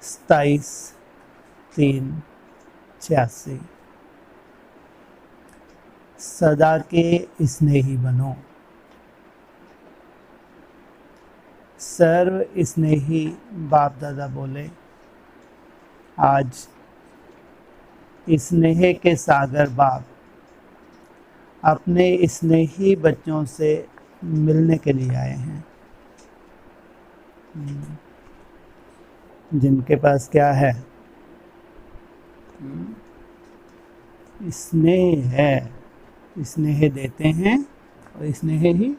27/3/86। सदा के स्नेही बनो। सर्व स्नेही बाप दादा बोले, आज स्नेह के सागर बाप अपने स्नेही बच्चों से मिलने के लिए आए हैं, जिनके पास क्या है? स्नेह है। स्नेह देते हैं और स्नेह ही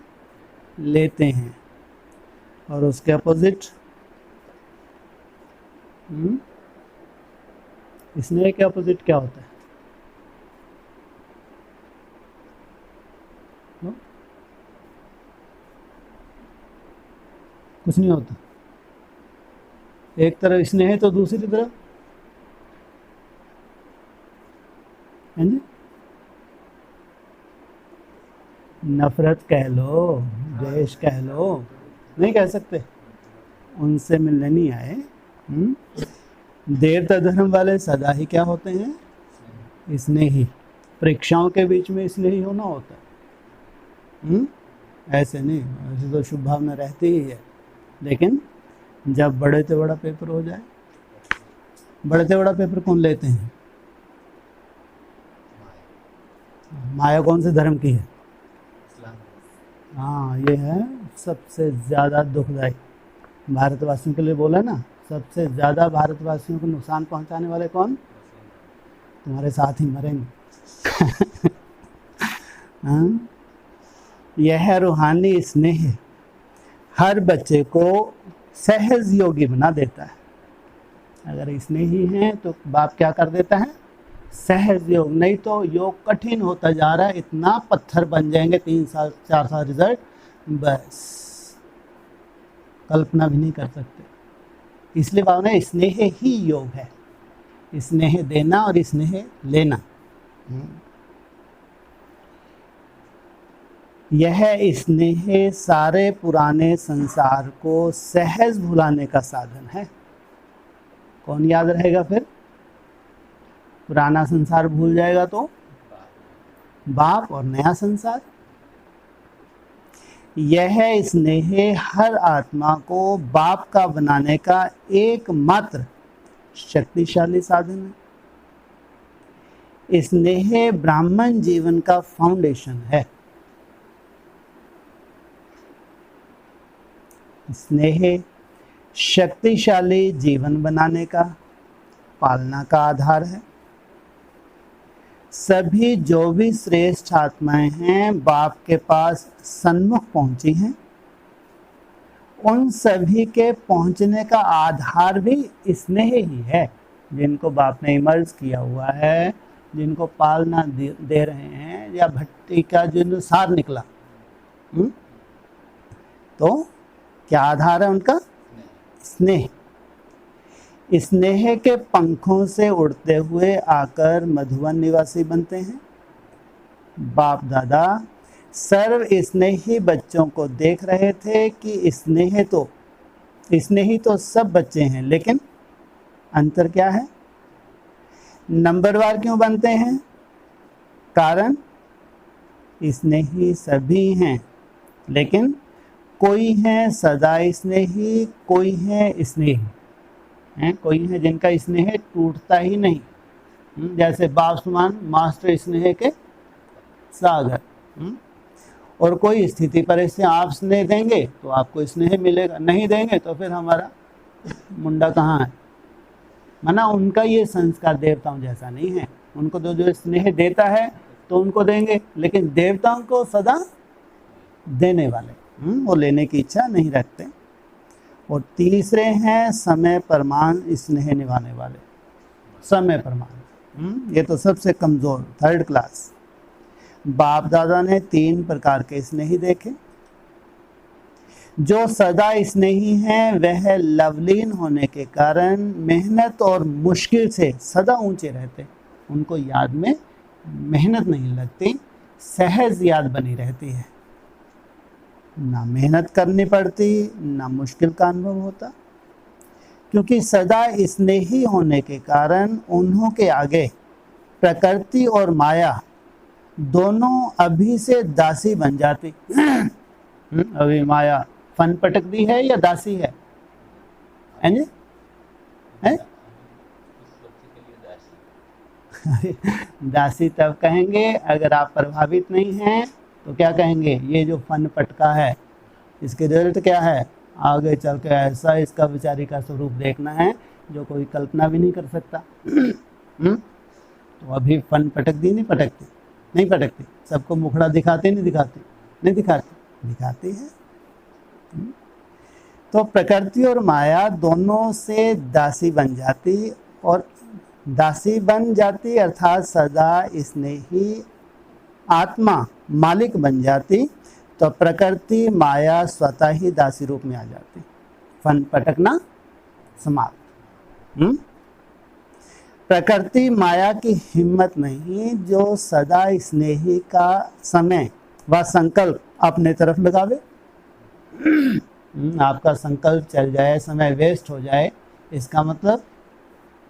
लेते हैं। और उसके अपोजिट स्नेह के अपोजिट क्या होता है? कुछ नहीं होता। एक तरफ स्नेह है तो दूसरी तरफ है जी नफरत कह लो, द्वेष कह लो, नहीं कह सकते। उनसे मिलने नहीं आए। देवता धर्म वाले सदा ही क्या होते हैं? स्नेही। परीक्षाओं के बीच में स्नेही होना होता है। ऐसे नहीं, ऐसे तो शुभ भावना रहती ही है, लेकिन जब बड़े से बड़ा पेपर हो जाए, बड़े से बड़ा पेपर कौन लेते हैं? माया कौन से धर्म की है? हाँ, ये है सबसे ज़्यादा दुखदायी। भारतवासियों के लिए बोला ना, सबसे ज़्यादा भारतवासियों को नुकसान पहुंचाने वाले कौन? तुम्हारे साथ ही मरेंगे। हाँ? यह रूहानी स्नेह हर बच्चे को सहज योगी बना देता है। अगर स्नेही हैं तो बाप क्या कर देता है? सहज योग। नहीं तो योग कठिन होता जा रहा है, इतना पत्थर बन जाएंगे 3 साल 4 साल रिजल्ट, बस कल्पना भी नहीं कर सकते। इसलिए भावना स्नेह ही योग है, स्नेह देना और स्नेह लेना। यह स्नेह सारे पुराने संसार को सहज भुलाने का साधन है। कौन याद रहेगा फिर? पुराना संसार भूल जाएगा तो बाप, और नया संसार। यह स्नेह हर आत्मा को बाप का बनाने का एकमात्र शक्तिशाली साधन है। स्नेह ब्राह्मण जीवन का फाउंडेशन है। स्नेह शक्तिशाली जीवन बनाने का, पालना का आधार है। सभी जो भी श्रेष्ठ आत्माएं हैं बाप के पास सन्मुख पहुंची हैं, उन सभी के पहुंचने का आधार भी स्नेह ही है। जिनको बाप ने इमर्ज किया हुआ है, जिनको पालना दे रहे हैं, या भट्टी का जो सार निकला, तो क्या आधार है उनका? स्नेह। स्नेह के पंखों से उड़ते हुए आकर मधुवन निवासी बनते हैं। बाप दादा सर्व स्नेही बच्चों को देख रहे थे कि स्नेही तो सब बच्चे हैं, लेकिन अंतर क्या है? नंबरवार क्यों बनते हैं? कारण स्नेही सभी हैं, लेकिन कोई है सदा स्नेही, कोई है स्नेही हैं, कोई है जिनका स्नेह टूटता ही नहीं। जैसे बाप समान मास्टर स्नेह के सागर। और कोई स्थिति परिस्थिति आप स्नेह देंगे तो आपको स्नेह मिलेगा, नहीं देंगे तो फिर हमारा मुंडा कहाँ है। माना उनका ये संस्कार देवताओं जैसा नहीं है। उनको तो जो स्नेह देता है तो उनको देंगे, लेकिन देवताओं को सदा देने वाले, वो लेने की इच्छा नहीं रखते। और तीसरे हैं समय प्रमाण स्नेह निभाने वाले। समय प्रमाण ये तो सबसे कमज़ोर, 3rd क्लास। बाप दादा ने 3 प्रकार के स्नेही देखे। जो सदा स्नेही हैं वह लवलीन होने के कारण मेहनत और मुश्किल से सदा ऊंचे रहते। उनको याद में मेहनत नहीं लगती, सहज याद बनी रहती है। ना मेहनत करनी पड़ती, ना मुश्किल का अनुभव होता, क्योंकि सदा स्नेही होने के कारण उन्हों के आगे प्रकृति और माया दोनों अभी से दासी बन जाती। अभी माया फन पटक दी है या दासी है? जी है? दासी तब कहेंगे अगर आप प्रभावित नहीं हैं तो क्या कहेंगे, ये जो फन पटका है इसके रिजल्ट क्या है, आगे चल के ऐसा इसका बेचारी का स्वरूप देखना है जो कोई कल्पना भी नहीं कर सकता। तो अभी फन पटक दी, नहीं पटकती? नहीं पटकती। सबको मुखड़ा दिखाते नहीं दिखाते? नहीं दिखाते, दिखाती है। तो प्रकृति और माया दोनों से दासी बन जाती, और दासी बन जाती अर्थात सदा स्नेही आत्मा मालिक बन जाती, तो प्रकृति माया स्वतः ही दासी रूप में आ जाती, फन पटकना समाप्त। प्रकृति माया की हिम्मत नहीं जो सदा स्नेही का समय व संकल्प अपने तरफ लगावे। आपका संकल्प चल जाए, समय वेस्ट हो जाए, इसका मतलब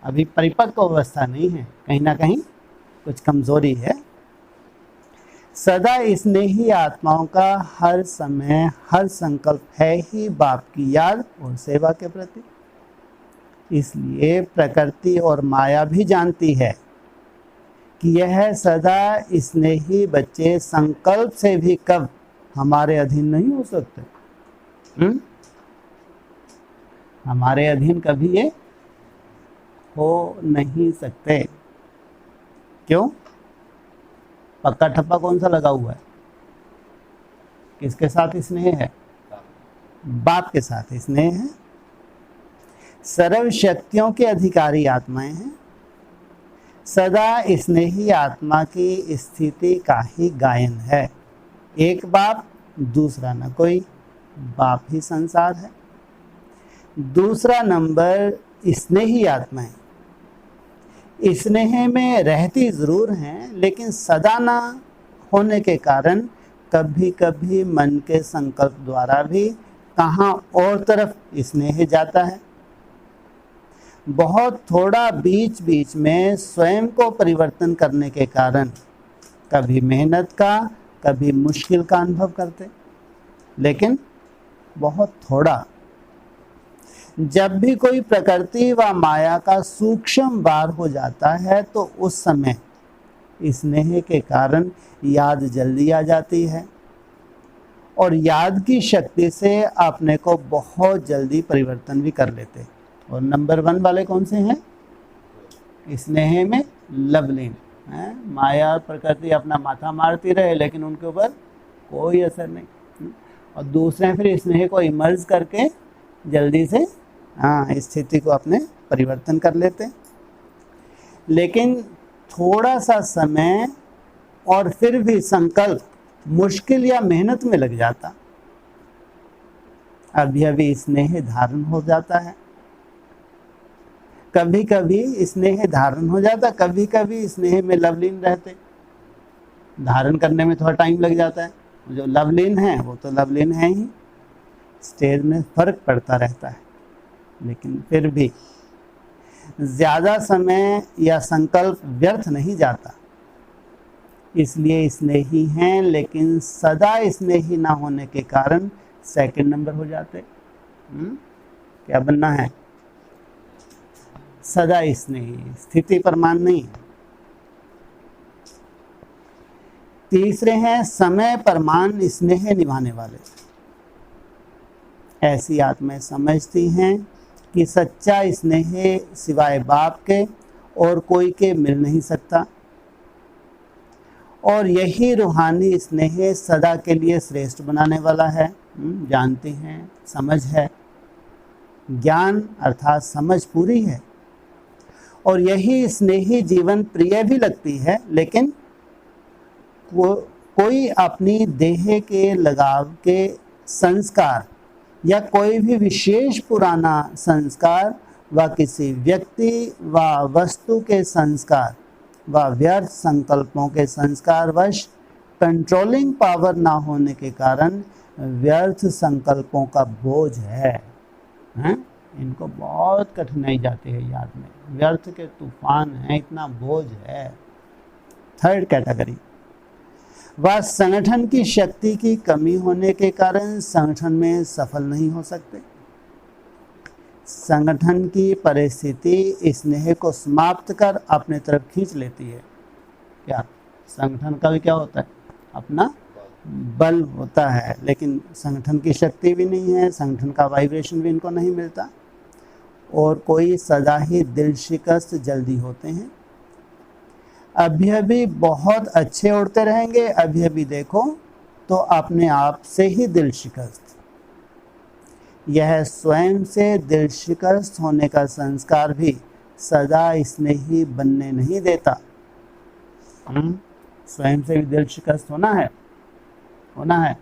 अभी परिपक्व अवस्था नहीं है, कहीं ना कहीं कुछ कमजोरी है। सदा स्नेही आत्माओं का हर समय हर संकल्प है ही बाप की याद और सेवा के प्रति। इसलिए प्रकृति और माया भी जानती है कि यह सदा स्नेही बच्चे संकल्प से भी कब हमारे अधीन नहीं हो सकते। हमारे अधीन कभी ये हो नहीं सकते। क्यों? पक्का ठप्पा कौन सा लगा हुआ है? किसके साथ स्नेह है? बाप के साथ स्नेह है। सर्व शक्तियों के अधिकारी आत्माएं हैं। सदा स्नेही आत्मा की स्थिति का ही गायन है। एक बाप, दूसरा न कोई, बाप ही संसार है। दूसरा नंबर स्नेही आत्माएं स्नेह में रहती ज़रूर हैं, लेकिन सदा ना होने के कारण कभी कभी मन के संकल्प द्वारा भी कहाँ और तरफ स्नेह जाता है। बहुत थोड़ा बीच बीच में स्वयं को परिवर्तन करने के कारण कभी मेहनत का कभी मुश्किल का अनुभव करते, लेकिन बहुत थोड़ा। जब भी कोई प्रकृति व माया का सूक्ष्म वार हो जाता है तो उस समय स्नेह के कारण याद जल्दी आ जाती है, और याद की शक्ति से अपने को बहुत जल्दी परिवर्तन भी कर लेते। और नंबर 1 वाले कौन से हैं? स्नेह में लवलीन है। माया प्रकृति अपना माथा मारती रहे लेकिन उनके ऊपर कोई असर नहीं, और दूसरे फिर स्नेह को इमर्ज करके जल्दी से स्थिति को अपने परिवर्तन कर लेते। लेकिन थोड़ा सा समय और फिर भी संकल्प मुश्किल या मेहनत में लग जाता, अभी अभी स्नेह धारण हो जाता है। कभी कभी स्नेह धारण हो जाता, कभी कभी स्नेह में लवलीन रहते। धारण करने में थोड़ा टाइम लग जाता है। जो लवलीन है वो तो लवलीन है ही, स्टेज में फर्क पड़ता रहता है, लेकिन फिर भी ज़्यादा समय या संकल्प व्यर्थ नहीं जाता। इसलिए स्नेही हैं, लेकिन सदा स्नेही ना होने के कारण सेकंड नंबर हो जाते। क्या बनना है? सदा स्नेही, स्थिति प्रमाण नहीं। तीसरे हैं समय प्रमाण स्नेह निभाने वाले। ऐसी आत्माएं समझती हैं कि सच्चा स्नेह सिवाय बाप के और कोई के मिल नहीं सकता, और यही रूहानी स्नेह सदा के लिए श्रेष्ठ बनाने वाला है। जानती हैं, समझ है, ज्ञान अर्थात समझ पूरी है, और यही स्नेही जीवन प्रिय भी लगती है। लेकिन कोई अपनी देह के लगाव के संस्कार या कोई भी विशेष पुराना संस्कार व किसी व्यक्ति व वस्तु के संस्कार व व्यर्थ संकल्पों के संस्कार वश कंट्रोलिंग पावर ना होने के कारण व्यर्थ संकल्पों का बोझ है, हैं? इनको बहुत कठिनाई जाती है याद में, व्यर्थ के तूफान है, इतना बोझ है। थर्ड कैटेगरी, वह संगठन की शक्ति की कमी होने के कारण संगठन में सफल नहीं हो सकते। संगठन की परिस्थिति स्नेह को समाप्त कर अपने तरफ खींच लेती है। क्या संगठन का भी क्या होता है, अपना बल होता है, लेकिन संगठन की शक्ति भी नहीं है, संगठन का वाइब्रेशन भी इनको नहीं मिलता, और कोई सदा ही दिल शिकस्त जल्दी होते हैं। अभी अभी बहुत अच्छे उड़ते रहेंगे, अभी अभी देखो तो अपने आप से ही दिल शिकस्त। यह स्वयं से दिल शिकस्त होने का संस्कार भी सदा स्नेही बनने नहीं देता। स्वयं से भी दिल शिकस्त होना है।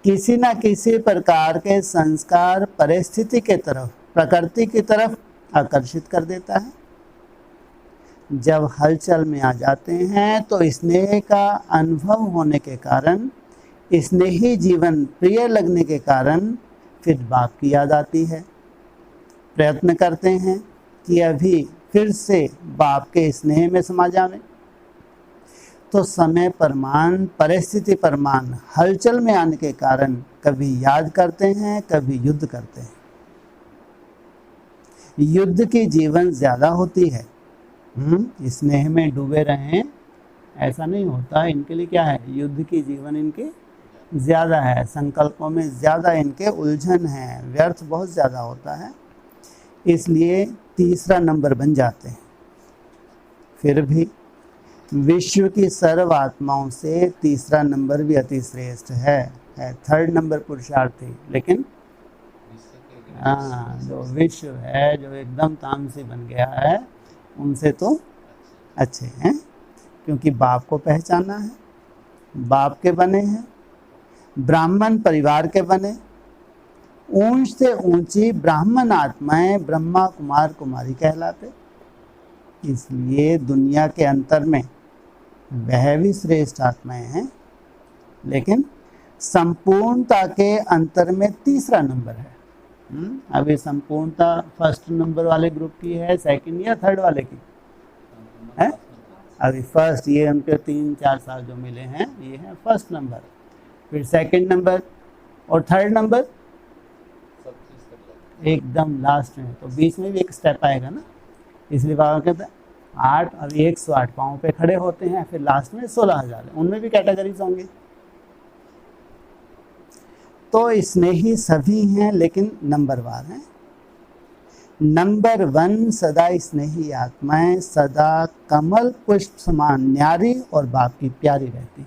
किसी न किसी प्रकार के संस्कार परिस्थिति के तरफ, प्रकृति की तरफ आकर्षित कर देता है। जब हलचल में आ जाते हैं तो स्नेह का अनुभव होने के कारण, स्नेही जीवन प्रिय लगने के कारण फिर बाप की याद आती है। प्रयत्न करते हैं कि अभी फिर से बाप के स्नेह में समा जावें, तो समय परमान, परिस्थिति परमान हलचल में आने के कारण कभी याद करते हैं, कभी युद्ध करते हैं। युद्ध की जीवन ज़्यादा होती है। स्नेह में डूबे रहें ऐसा नहीं होता, इनके लिए क्या है, युद्ध की जीवन इनके ज़्यादा है, संकल्पों में ज़्यादा इनके उलझन है, व्यर्थ बहुत ज़्यादा होता है, इसलिए तीसरा नंबर बन जाते हैं। फिर भी विश्व की सर्व आत्माओं से तीसरा नंबर भी अति श्रेष्ठ है। थर्ड नंबर पुरुषार्थी, लेकिन हाँ, जो विश्व है, जो एकदम तामसी बन गया है, उनसे तो अच्छे हैं, क्योंकि बाप को पहचाना है, बाप के बने हैं, ब्राह्मण परिवार के बने, ऊंच से ऊंची ब्राह्मण आत्माएं ब्रह्मा कुमार कुमारी कहलाते। इसलिए दुनिया के अंतर में वह भी श्रेष्ठ आत्माएं हैं, लेकिन संपूर्णता के अंतर में तीसरा नंबर है। अभी संपूर्णता फर्स्ट नंबर वाले ग्रुप की है, सेकंड या थर्ड वाले की है? अभी फर्स्ट, ये उनके 3-4 साल जो मिले हैं ये है फर्स्ट नंबर, फिर सेकंड नंबर और थर्ड नंबर एकदम लास्ट में, तो बीच में भी एक स्टेप आएगा ना, इसलिए बाबा कहते हैं 8 और 108 पाँव पे खड़े होते हैं, फिर लास्ट में 16,000 है, उनमें भी कैटेगरीज होंगी। तो स्नेही सभी हैं, लेकिन नंबरवार हैं। नंबर 1 सदा स्नेही आत्माएं सदा कमल पुष्प समान न्यारी और बाप की प्यारी रहती।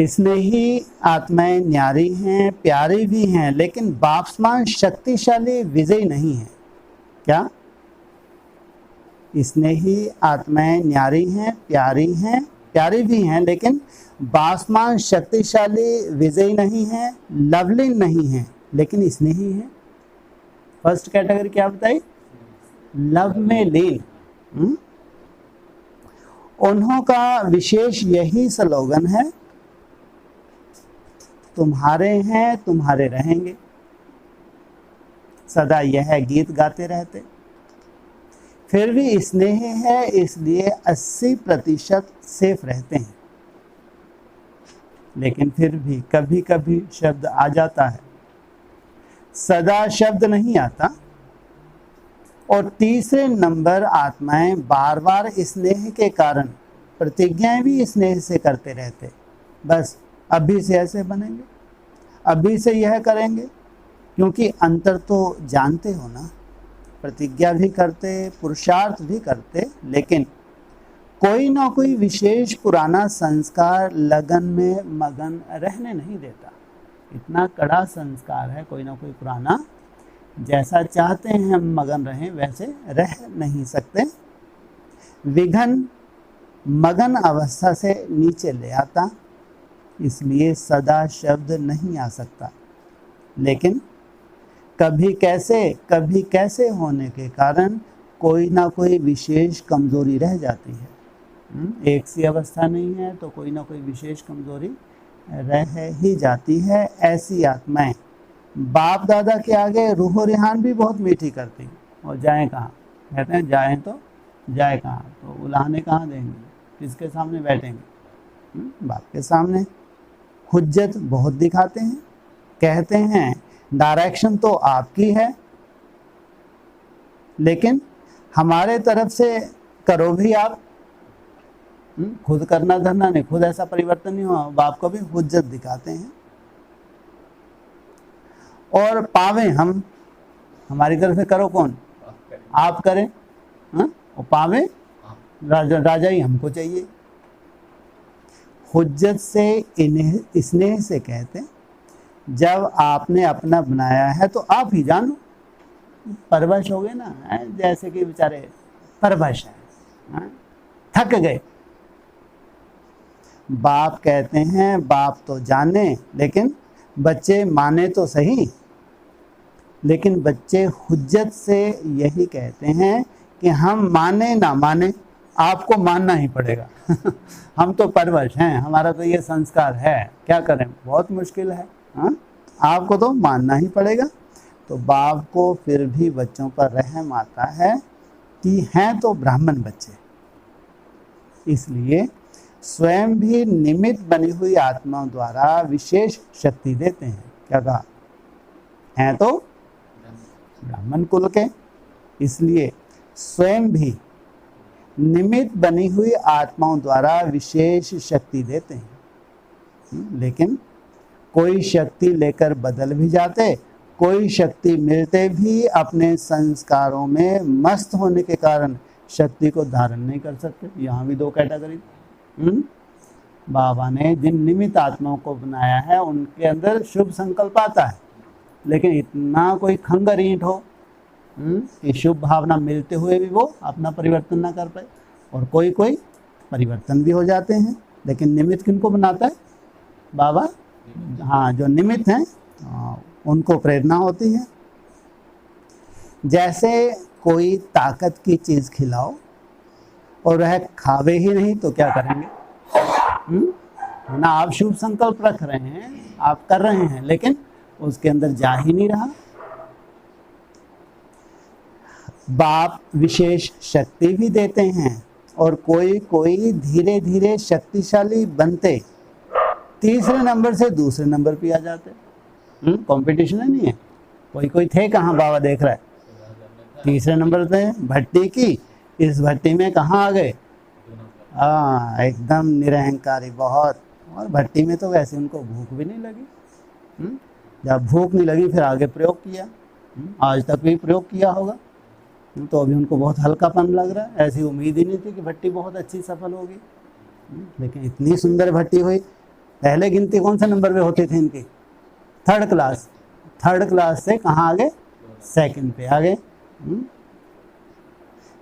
स्नेही आत्माएं न्यारी हैं, प्यारी भी हैं, लेकिन बाप समान शक्तिशाली विजयी नहीं है। क्या? स्नेही आत्माएं न्यारी हैं, प्यारी भी हैं, लेकिन बासमान शक्तिशाली विजयी नहीं है, लवलीन नहीं है, लेकिन स्नेही है। फर्स्ट कैटेगरी क्या बताई? लव में लीन। उन्हों का विशेष यही स्लोगन है, तुम्हारे हैं तुम्हारे रहेंगे। सदा यह गीत गाते रहते। फिर भी स्नेह है, इसलिए 80% सेफ रहते हैं, लेकिन फिर भी कभी कभी शब्द आ जाता है, सदा शब्द नहीं आता। और तीसरे नंबर आत्माएं बार बार स्नेह के कारण प्रतिज्ञाएं भी स्नेह से करते रहते। बस अभी से ऐसे बनेंगे, अभी से यह करेंगे, क्योंकि अंतर तो जानते हो ना, प्रतिज्ञा भी करते, पुरुषार्थ भी करते, लेकिन कोई ना कोई विशेष पुराना संस्कार लगन में मगन रहने नहीं देता। इतना कड़ा संस्कार है, कोई ना कोई पुराना, जैसा चाहते हैं हम मगन रहें वैसे रह नहीं सकते। विघन मगन अवस्था से नीचे ले आता, इसलिए सदा शब्द नहीं आ सकता, लेकिन कभी कैसे होने के कारण कोई ना कोई विशेष कमजोरी रह जाती है। एक सी अवस्था नहीं है, तो कोई ना कोई विशेष कमजोरी रह ही जाती है। ऐसी आत्माएं बाप दादा के आगे रूह रिहान भी बहुत मीठी करती हैं, और जाएं कहाँ, कहते हैं जाएं तो जाए कहाँ, तो उलाहने कहाँ देंगे, किसके सामने बैठेंगे, बाप के सामने। हुज्जत बहुत दिखाते हैं, कहते हैं डायरेक्शन तो आपकी है, लेकिन हमारे तरफ से करो भी आप, खुद करना धरना नहीं, खुद ऐसा परिवर्तन नहीं हुआ, बाप को भी हुज्जत दिखाते हैं। और पावे हम, हमारी तरफ से करो कौन, आप करें, और पावे राजा ही हमको चाहिए। हुज्जत से इन्हें स्नेह से कहते हैं, जब आपने अपना बनाया है तो आप ही जानो। परवश हो गए ना, जैसे कि बेचारे परवश है, थक गए। बाप कहते हैं बाप तो जाने, लेकिन बच्चे माने तो सही। लेकिन बच्चे हुज्जत से यही कहते हैं कि हम माने ना माने, आपको मानना ही पड़ेगा। हम तो परवश हैं, हमारा तो ये संस्कार है, क्या करें, बहुत मुश्किल है, आपको तो मानना ही पड़ेगा। तो बाप को फिर भी बच्चों पर रहम आता है कि हैं तो ब्राह्मण बच्चे, इसलिए स्वयं भी निमित्त बनी हुई आत्माओं द्वारा विशेष शक्ति देते हैं। क्या कहा, हैं तो ब्राह्मण कुल के, इसलिए स्वयं भी निमित्त बनी हुई आत्माओं द्वारा विशेष शक्ति देते हैं। लेकिन कोई शक्ति लेकर बदल भी जाते, कोई शक्ति मिलते भी अपने संस्कारों में मस्त होने के कारण शक्ति को धारण नहीं कर सकते। यहाँ भी दो कैटेगरी। बाबा ने जिन निमित्त आत्माओं को बनाया है उनके अंदर शुभ संकल्प आता है, लेकिन इतना कोई खंगर ईंट हो कि शुभ भावना मिलते हुए भी वो अपना परिवर्तन ना कर पाए, और कोई कोई परिवर्तन भी हो जाते हैं। लेकिन निमित्त किनको बनाता है, बाबा। हाँ, जो निमित्त हैं उनको प्रेरणा होती है। जैसे कोई ताकत की चीज़ खिलाओ और वह खावे ही नहीं तो क्या करेंगे, ना आप शुभ संकल्प रख रहे हैं, आप कर रहे हैं, लेकिन उसके अंदर जा ही नहीं रहा। बाप विशेष शक्ति भी देते हैं, और कोई कोई धीरे धीरे शक्तिशाली बनते तीसरे नंबर से दूसरे नंबर पे आ जाते। कंपटीशन नहीं है, कोई कोई थे कहाँ, बाबा देख रहा है, तीसरे नंबर पे भट्टी की, इस भट्टी में कहाँ आ गए, एकदम निरहंकारी बहुत। और भट्टी में तो वैसे उनको भूख भी नहीं लगी, जब भूख नहीं लगी फिर आगे प्रयोग किया, आज तक भी प्रयोग किया होगा, तो अभी उनको बहुत हल्कापन लग रहा है। ऐसी उम्मीद ही नहीं थी कि भट्टी बहुत अच्छी सफल होगी, लेकिन इतनी सुंदर भट्टी हुई। पहले गिनती कौन से नंबर पे होती थी इनकी, थर्ड क्लास, थर्ड क्लास से कहाँ आ गए, सेकंड पे आ गए।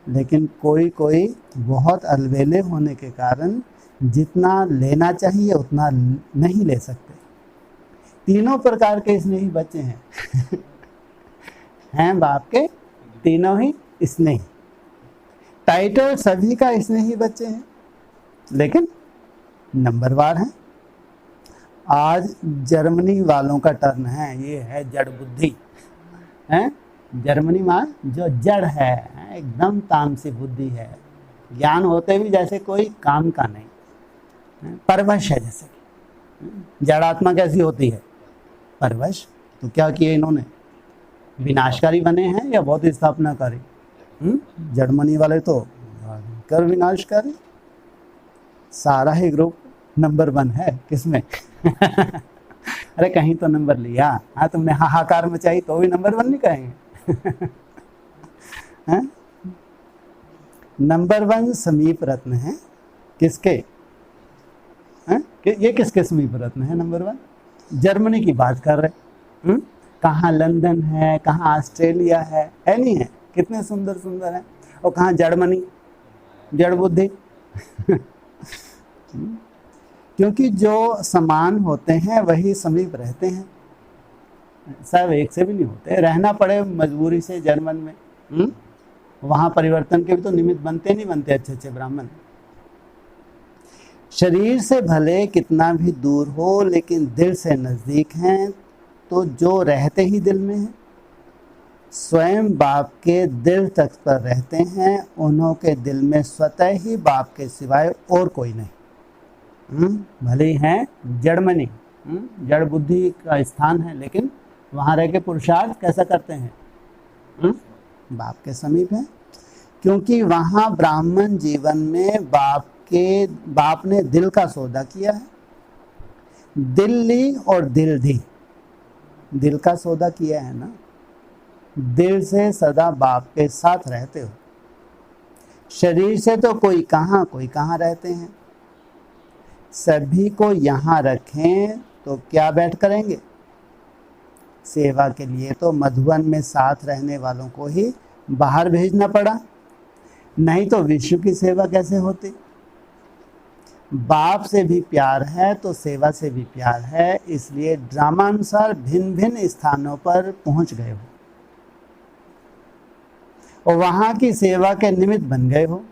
लेकिन कोई कोई बहुत अलबेले होने के कारण जितना लेना चाहिए उतना नहीं ले सकते। तीनों प्रकार के स्नेही बच्चे हैं हैं बाप के तीनों ही स्नेही। टाइटल सभी का स्नेही बच्चे हैं, लेकिन नंबरवार हैं। आज जर्मनी वालों का टर्न है, ये है जड़ बुद्धि है। जर्मनी माँ जो जड़ है, एकदम तामसी बुद्धि है, ज्ञान होते भी जैसे कोई काम का नहीं, परवश है। जैसे जड़ आत्मा कैसी होती है, परवश। तो क्या किए इन्होंने, विनाशकारी बने हैं या बहुत स्थापनाकारी। जर्मनी वाले तो कर विनाशकारी, सारा ही ग्रुप नंबर 1 है किसमें अरे कहीं तो नंबर लिया, हाँ तुमने हाहाकार मचाई तो भी नंबर 1 नहीं कहेंगे नंबर 1 समीप रत्न है किसके, ये किसके समीप रत्न है नंबर 1, जर्मनी की बात कर रहे। कहाँ लंदन है, कहाँ ऑस्ट्रेलिया है नहीं है, कितने सुंदर सुंदर हैं। और कहाँ जर्मनी, जड़ बुद्धि क्योंकि जो समान होते हैं वही समीप रहते हैं, सब एक से भी नहीं होते। रहना पड़े मजबूरी से जर्मन में, वहाँ परिवर्तन के भी तो निमित्त बनते नहीं बनते अच्छे अच्छे ब्राह्मण। शरीर से भले कितना भी दूर हो लेकिन दिल से नज़दीक हैं, तो जो रहते ही दिल में हैं, स्वयं बाप के दिल तक पर रहते हैं, उन्हों के दिल में स्वतः ही बाप के सिवाय और कोई नहीं। भले हैं जड़मनी, जड़ बुद्धि का स्थान है, लेकिन वहाँ रह के पुरुषार्थ कैसा करते हैं? बाप के समीप है, क्योंकि वहाँ ब्राह्मण जीवन में बाप ने दिल का सौदा किया है। दिल ली और दिल दी, दिल का सौदा किया है ना। दिल से सदा बाप के साथ रहते हो। शरीर से तो कोई कहाँ रहते हैं। सभी को यहाँ रखें तो क्या बैठ करेंगे? सेवा के लिए तो मधुवन में साथ रहने वालों को ही बाहर भेजना पड़ा, नहीं तो विश्व की सेवा कैसे होती? बाप से भी प्यार है तो सेवा से भी प्यार है, इसलिए ड्रामानुसार भिन्न भिन्न स्थानों पर पहुंच गए हो और वहाँ की सेवा के निमित्त बन गए हो।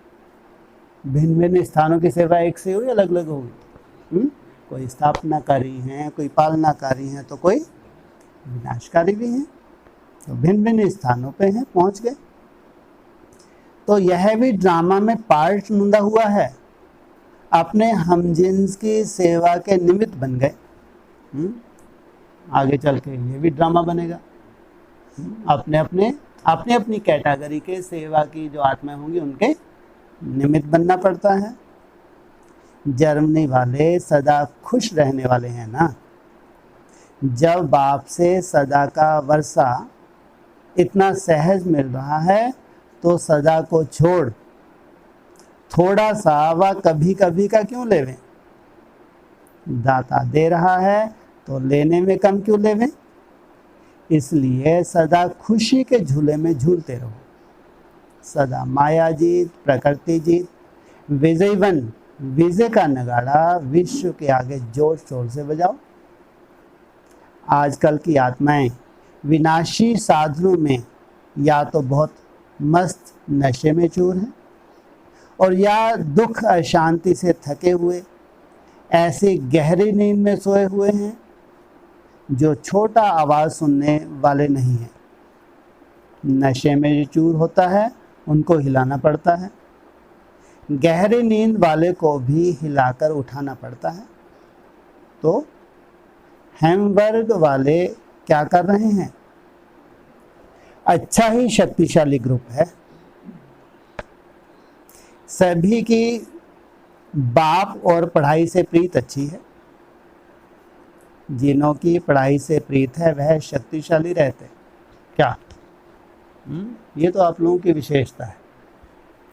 भिन्न भिन्न स्थानों की सेवा एक से हुई, अलग अलग होगी। कोई स्थापनाकारी हैं, कोई पालनाकारी हैं, तो कोई विनाशकारी भी हैं, तो भिन्न भिन्न स्थानों पे हैं, पहुंच गए। तो यह भी ड्रामा में पार्ट ढूंढा हुआ है, अपने हमजिन्स की सेवा के निमित्त बन गए। आगे चल के ये भी ड्रामा बनेगा। अपने अपनी कैटेगरी के सेवा की जो आत्माएं होंगी उनके निमित्त बनना पड़ता है। जर्मनी वाले सदा खुश रहने वाले हैं ना। जब बाप से सदा का वर्षा इतना सहज मिल रहा है तो सदा को छोड़ थोड़ा सा व कभी कभी का क्यों लेवें? दाता दे रहा है तो लेने में कम क्यों लेवें? इसलिए सदा खुशी के झूले में झूलते रहो। सदा माया जीत, प्रकृति जीत, विजय का नगाड़ा विश्व के आगे जोर शोर से बजाओ। आजकल की आत्माएं विनाशी साधनों में या तो बहुत मस्त नशे में चूर हैं और या दुख अशांति से थके हुए ऐसी गहरी नींद में सोए हुए हैं जो छोटा आवाज़ सुनने वाले नहीं हैं। नशे में जो चूर होता है उनको हिलाना पड़ता है, गहरी नींद वाले को भी हिलाकर उठाना पड़ता है। तो हैमबर्ग वाले क्या कर रहे हैं? अच्छा ही शक्तिशाली ग्रुप है। सभी की बाप और पढ़ाई से प्रीत अच्छी है। जिन्हों की पढ़ाई से प्रीत है वह शक्तिशाली रहते। क्या ये तो आप लोगों की विशेषता है।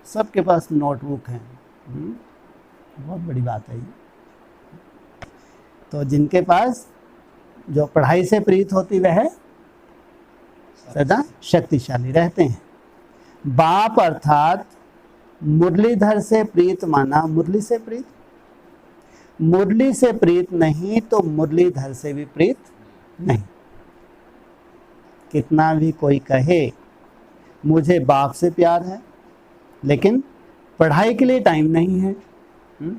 सबके पास नोटबुक हैं, बहुत बड़ी बात है ये। तो जिनके पास जो पढ़ाई से प्रीत होती वह सदा शक्तिशाली रहते हैं। बाप अर्थात मुरलीधर से प्रीत माना मुरली से प्रीत, मुरली से प्रीत नहीं तो मुरलीधर से भी प्रीत नहीं। कितना भी कोई कहे मुझे बाप से प्यार है लेकिन पढ़ाई के लिए टाइम नहीं है,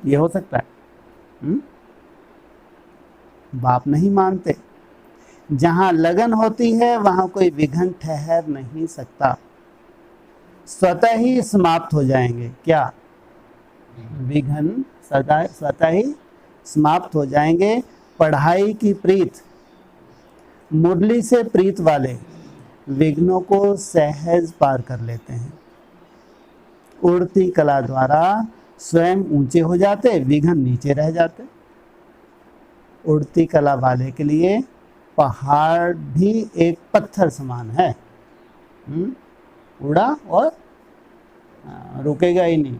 ये हो सकता है। बाप नहीं मानते। जहाँ लगन होती है वहाँ कोई विघ्न ठहर नहीं सकता, स्वतः ही समाप्त हो जाएंगे। क्या विघ्न स्वतः ही समाप्त हो जाएंगे। पढ़ाई की प्रीत, मुरली से प्रीत वाले विघ्नों को सहज पार कर लेते हैं। उड़ती कला द्वारा स्वयं ऊंचे हो जाते, विघ्न नीचे रह जाते। उड़ती कला वाले के लिए पहाड़ भी एक पत्थर समान है, उड़ा और रुकेगा ही नहीं।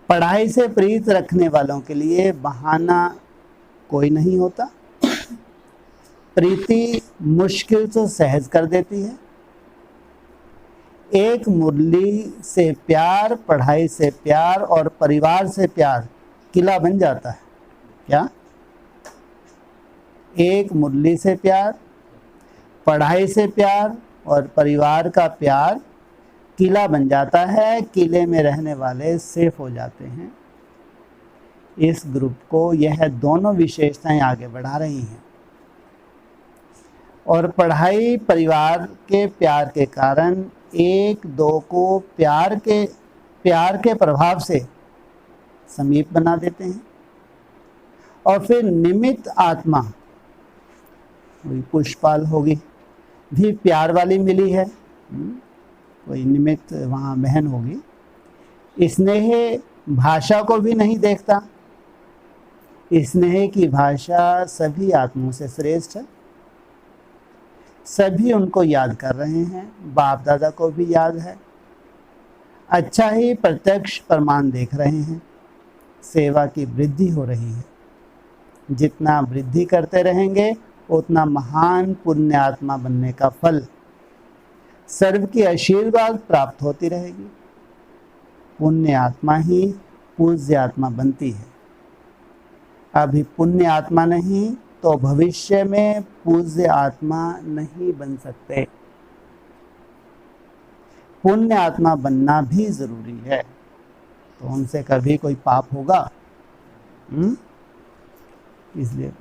पढ़ाई से प्रीत रखने वालों के लिए बहाना कोई नहीं होता। प्रीति मुश्किल तो सहज कर देती है। एक मुरली से प्यार, पढ़ाई से प्यार और परिवार से प्यार किला बन जाता है। क्या एक मुरली से प्यार, पढ़ाई से प्यार और परिवार का प्यार किला बन जाता है, किले में रहने वाले सेफ हो जाते हैं। इस ग्रुप को यह दोनों विशेषताएं आगे बढ़ा रही हैं और पढ़ाई परिवार के प्यार के कारण एक दो को प्यार के प्रभाव से समीप बना देते हैं। और फिर निमित्त आत्मा, कोई पुष्पाल होगी भी प्यार वाली मिली है, कोई निमित्त वहाँ बहन होगी। स्नेह भाषा को भी नहीं देखता, स्नेह की भाषा सभी आत्माओं से श्रेष्ठ है। सभी उनको याद कर रहे हैं, बाप दादा को भी याद है, अच्छा ही प्रत्यक्ष प्रमाण देख रहे हैं, सेवा की वृद्धि हो रही है। जितना वृद्धि करते रहेंगे उतना महान पुण्य आत्मा बनने का फल, सर्व की आशीर्वाद प्राप्त होती रहेगी। पुण्य आत्मा ही पूज्य आत्मा बनती है। अभी पुण्य आत्मा नहीं तो भविष्य में पूज्य आत्मा नहीं बन सकते। पुण्य आत्मा बनना भी जरूरी है, तो उनसे कभी कोई पाप होगा? इसलिए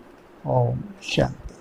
ओम शांति।